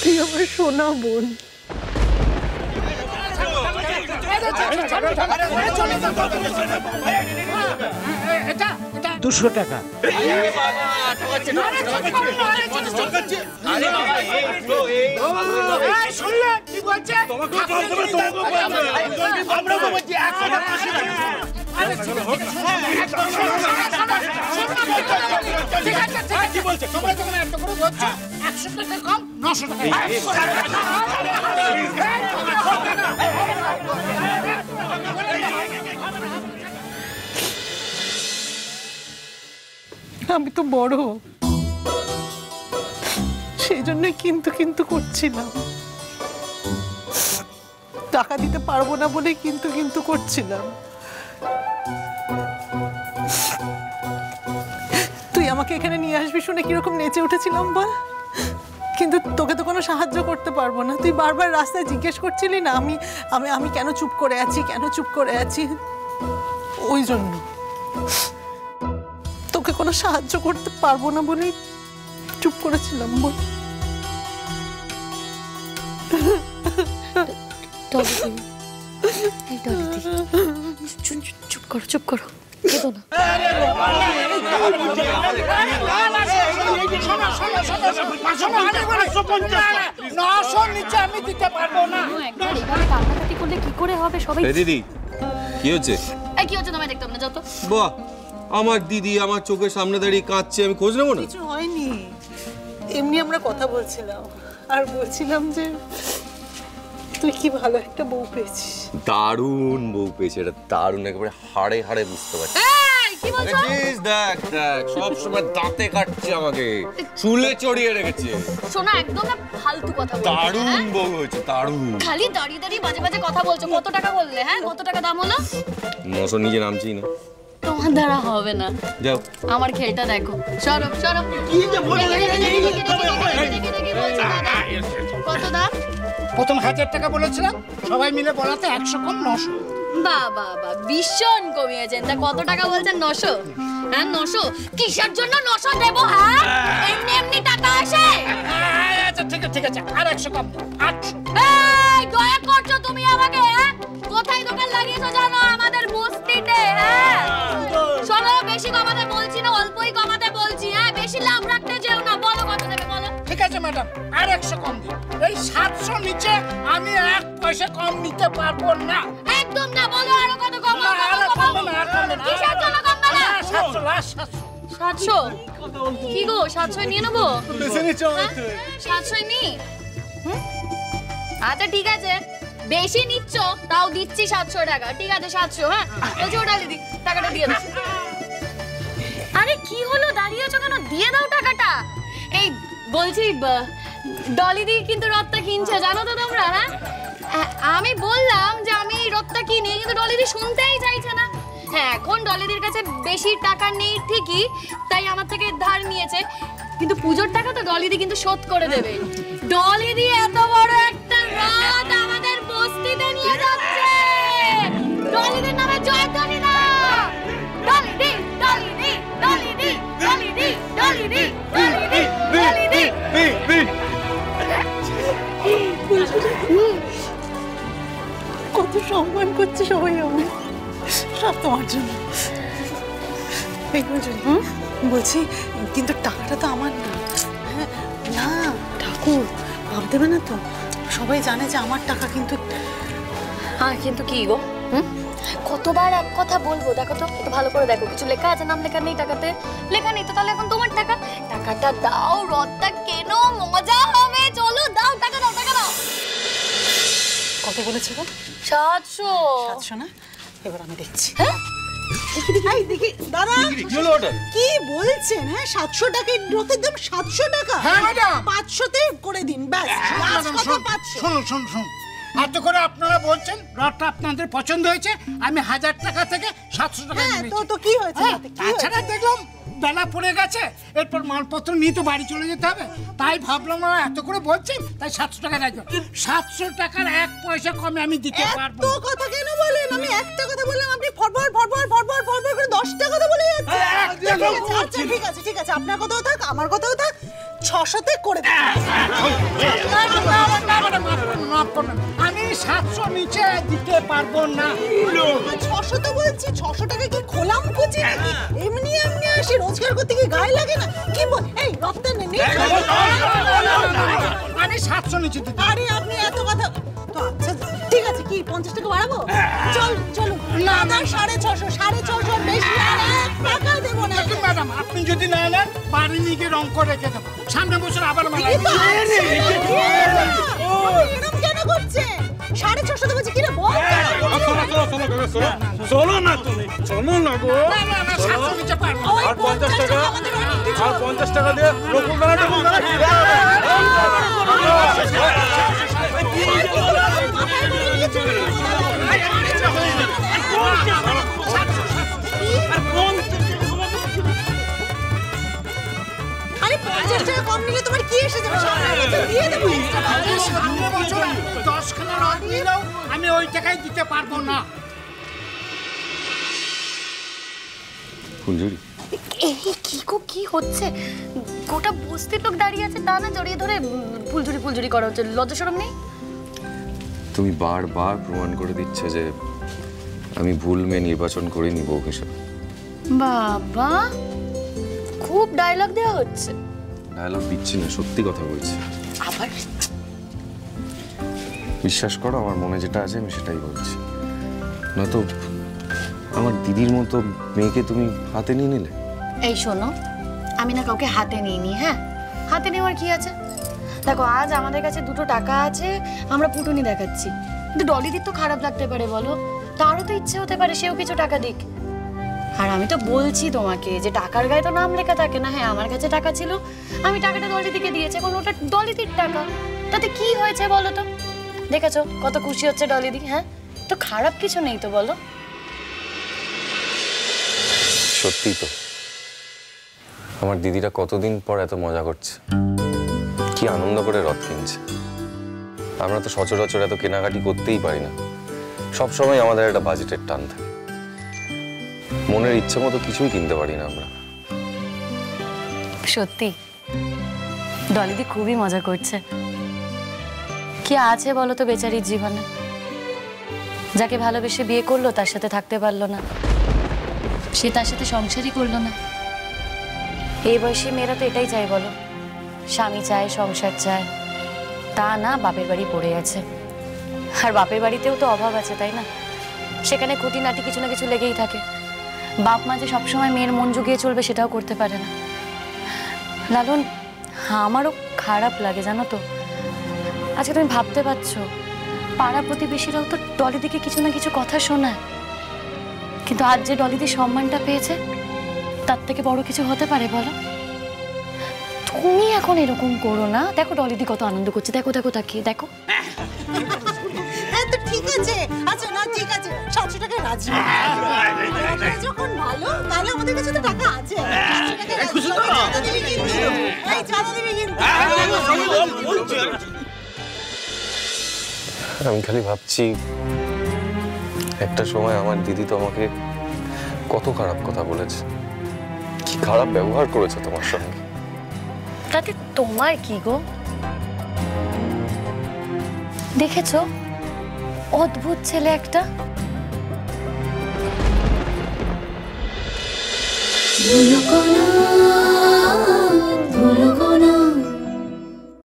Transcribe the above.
তুই আমার সোনা বোন। 200 টাকা। আমি তো বড়, সেই জন্য কিন্তু কিন্তু করছিলাম। টাকা দিতে পারবো না বলে কিন্তু কিন্তু করছিলাম। তুই আমাকে এখানে নিয়ে আসবি শুনে কিরকম নেচে উঠেছিলাম বল। কিন্তু তোকে তো কোনো সাহায্য করতে পারবো না। তুই বারবার রাস্তায় জিজ্ঞেস করছিলি না আমি আমি আমি কেন চুপ করে আছি, কেন চুপ করে আছি। ওই জন্য তোকে কোনো সাহায্য করতে পারবো না বলেই চুপ করেছিলাম বল। চুপ করো, চুপ করো, কেঁদো না। আমি দিতে পারবো না। কান্নাকাটি করলে কি করে হবে সবাই? দিদি কি হচ্ছে? কি হচ্ছে তোমায় দেখতাম না, যত। বাহ, আমার দিদি আমার চোখের সামনে দাঁড়িয়ে কাঁদছে, আমি খোঁজ নেবো না? কিছু হয়নি, এমনি আমরা কথা বলছিলাম আর বলছিলাম যে তুই কি ভালো একটা বউ পেয়েছিস। দারুণ বউ পেয়েছে, এটা দারুণ, একেবারে হাড়ে হাড়ে বুঝতে পারছি। দেখ দেখ, সব সময় দাঁতে কাটছে আমাকে, চুলে চড়িয়ে রেখেছে। শোনা, একদম না ফালতু কথা বলছো। দারুণ বউ হয়েছে, দারুণ। খালি দাঁড়িয়ে দাঁড়িয়ে বাজে বাজে কথা বলছো। কত টাকা বললে? হ্যাঁ, কত টাকা দাম হলো? 900 নিজে নামছি না। তোমার দ্বারা হবে না, যাও আমার খেলটা দেখো। সরো সরো। কত দাম? প্রথম 1000 টাকা বলেছিলাম, সবাই মিলে বলাতে 100 কম 900। বাবা ভীষণ কমিয়েছেন। তা কত টাকা বলছেন? 900? হ্যাঁ 900? কিসের জন্য 900 দেবো? হ্যাঁ এমনি এমনি টাকা আসে? আচ্ছা ঠিক আছে ঠিক আছে, আর 100 কম 800। এই দয়া করছো তুমি আমাকে? হ্যাঁ কোথায় দোকান লাগিয়েছো জানো? আমাদের বস্তিতে। হ্যাঁ শোনো, বেশি কমাতে বলছি না, অল্পই কমাতে বলছি। হ্যাঁ বেশি লাভ রাখতে যেও না। বলো কত দেবে বলো। ঠিক আছে ম্যাডাম, আর 100 কম দিন। এই 700 নিচে আমি 1 পয়সা কম নিতে পারবো না। একদম না, বলো আরো কত কম। কিসের জন্য কম না? 700 লাস্ট 700। 700? কি গো 700 নিয়ে নেবো? 700 নি? আচ্ছা ঠিক আছে, বেশি নিচ্ছ তাও দিচ্ছি 700 টাকা। ঠিক আছে 700। হ্যাঁ বলছি ওটা দিদি, টাকাটা দিয়ে দাও। আরে কি হলো, দাঁড়িয়ে আছো কেন? দিয়ে দাও টাকাটা। এই বলছি ডলি দি কিন্তু রথটা কিনছে, জানো তো তোমরা? হ্যাঁ আমি বললাম যে আমি রথটা কিনি, কিন্তু ডলি দি শুনতেই চাইছে না। হ্যাঁ এখন ডলিদির কাছে বেশি টাকা নেই ঠিকই, তাই আমার থেকে ধার নিয়েছে, কিন্তু পুজোর টাকা তো ডলিদি কিন্তু শোধ করে দেবে। ডলিদি এত বড় একটা রথ আমাদের বস্তিতে নিয়ে যাচ্ছে। ডলিদির নামে জয়ধ্বনি দাও। ডলিদি ডলিদি ডলিদি ডলিদি ডলিদি ডলিদি ডলিদি। কত সম্মান করছে সবাই আমার, সব তোমার জন্য। বলছি কিন্তু টাকাটা তো আমার না। হ্যাঁ না ঠাকুর ভাব দেবে না তো? সবাই জানে যে আমার টাকা। কিন্তু হ্যাঁ কিন্তু কি গো, কতবার এক কথা বলবো? দেখো তো একটু ভালো করে দেখো, কিছু লেখা আছে? নাম লেখা নেই টাকাতে? লেখা নেই তো তাহলে এখন তোমার টাকা। টাকাটা দাও, রথটা কেন, মজা হবে। চলো দাও, টাকা দাও, টাকা দাও। কত বলেছিল? 700। 700 না? এবার আমি দেখছি। হ্যাঁ দেখি দাদা কি বলছেন? হ্যাঁ 700 টাকা রথের দাম। 700 টাকা? হ্যাঁ ম্যাডাম 500-তে করে দিন ব্যাস। শুনুন এত করে আপনারা বলছেন, রথটা আপনাদের পছন্দ হয়েছে, আমি 1000 টাকা থেকে 700 টাকা নিয়েছি। তো কি হয়েছে? তাছাড়া দেখলাম বেলা পড়ে গেছে, এরপর মালপত্র নিয়ে তো বাড়ি চলে যেতে হবে, তাই ভাবলাম এত করে বলছেন, তাই 700 টাকা রাখবেন। 700 টাকার 1 পয়সা কমে আমি দিতে পারবো। তো কথা কেন বলেন? আমি একটা কথা বললাম, আপনি ফরফর করে 10টা কথা বলে যাচ্ছেন। আচ্ছা ঠিক আছে আপনার কথাও থাক, আমার কথাও থাক। 600-তে করে দিন। করবেন, আমি 700 নিচে দিতে পারবো না। 600 তো বলছি, 600 টাকা কি খোলাম কুচি নাকি? এমনি এমনি আসি রোজগার করতে কি গায়ে লাগে না? কি বল এই রপ্তানি নেই। আমি 700 নিচে দিতে। আরে আপনি এত কথা তো আচ্ছা ঠিক আছে, কি 50 টাকা বাড়াবো? চল চলো না না 650 বেশি আর 1 টাকা দেব না। দেখুন ম্যাডাম, আপনি যদি না নেন বাড়ি নিয়ে গিয়ে রং করে রেখে দেবো, সামনে বছর আবার মেলা। এরকম কেন করছে? 650 দেবো কি রে বল? চলো না তুমি, চলো না গো। না না না 700 নিচে পারবো। আর 50 টাকা, আর 50 টাকা দিয়ে রকুল দানা আরে 50 টাকা কম নিলে তোমার কি এসে যাবে? দিয়ে দেবো সামনে বছর 10 খানা রং দিলেও আমি ওই টাকায় দিতে পারবো না। ফুলঝুরি, এই কি হচ্ছে? গোটা বস্তির লোক দাঁড়িয়ে আছে, তা না জড়িয়ে ধরে ফুলঝুরি করা হচ্ছে। লজ্জা শরম নেই? তুমি বারবার প্রমাণ করে দিচ্ছ যে আমি ভুল মেয়ে নির্বাচন করিনি বউ হিসেবে। বাবা, খুব ডায়লগ দেওয়া হচ্ছে। ডায়লগ দিচ্ছি না, সত্যি কথা বলছি। আবার বিশ্বাস করো, আমার মনে যেটা আছে আমি সেটাই বলছি। নয়তো আমার দিদির মতো মেয়েকে তুমি হাতে নিয়ে নিলে। এই শোনো, আমি না কাউকে হাতে নিইনি। হ্যাঁ, হাতে নেওয়ার কি আছে? দেখো, আজ আমাদের কাছে 2 টাকা আছে, আমরা পুটুনি দেখাচ্ছি, কিন্তু ডলিদির তো খারাপ লাগতে পারে বলো। তারও তো ইচ্ছে হতে পারে সেও কিছু টাকা দিক। আর আমি তো বলছি তোমাকে যে টাকার গায়ে তো নাম লেখা থাকে না। হ্যাঁ, আমার কাছে টাকা ছিল, আমি টাকাটা ডলিদিকে দিয়েছি, এখন ওটা ডলিদির টাকা, তাতে কি হয়েছে বলো তো? দেখেছো কত খুশি হচ্ছে ডলিদি। হ্যাঁ, তো খারাপ কিছু নেই তো বলো। সত্যি তো, আমার দিদিরা কতদিন পর এত মজা করছে, কি আনন্দ করে রথ কিনছে। আমরা তো সচরাচর এত কেনাকাটি করতেই পারি না, সবসময় আমাদের একটা বাজেটের টান থাকে, মনের ইচ্ছে মতো কিছুই কিনতে পারি না আমরা। সত্যি ডলিদি খুবই মজা করছে। কি আছে বলো তো বেচারির জীবনে? যাকে ভালোবেসে বিয়ে করলো তার সাথে থাকতে পারলো না, সে তার সাথে সংসারই করলো না। এই বয়সী মেয়েরা তো এটাই চায় বলো, স্বামী চায়, সংসার চায়, তা না বাপের বাড়ি পড়ে আছে। আর বাপের বাড়িতেও তো অভাব আছে, তাই না? সেখানে খুঁটিনাটি কিছু না কিছু লেগেই থাকে। বাপ মা যে সবসময় মেয়ের মন জুগিয়ে চলবে সেটাও করতে পারে না। লালন, আমারও খারাপ লাগে জানো তো। আজকে তুমি ভাবতে পারছো, পাড়া প্রতিবেশীরাও তো ডলিদিকে কিছু না কিছু কথা শোনায়, কিন্তু আজ যে ডলিদি সম্মানটা পেয়েছে তার থেকে বড় কিছু হতে পারে বলো? তুমি এখন এরকম করো না। দেখো ডলিদি কত আনন্দ করছে, দেখো দেখো তাকিয়ে দেখো। হ্যাঁ তো ঠিক আছে, আচ্ছা না ঠিক আছে, 700 টাকা রাজি। যখন ভালো তাহলে আমাদের কাছে তো টাকা আছে। খুশি তো? এই চাঁদা দেবে কিন্তু। আমি খালি ভাবছি, একটা সময় আমার দিদি তো আমাকে কত খারাপ কথা বলেছে, কি খারাপ ব্যবহার করেছে তোমার সঙ্গে। তাতে তোমার কি গো? দেখেছো অদ্ভুত ছেলে একটা। মনোকলা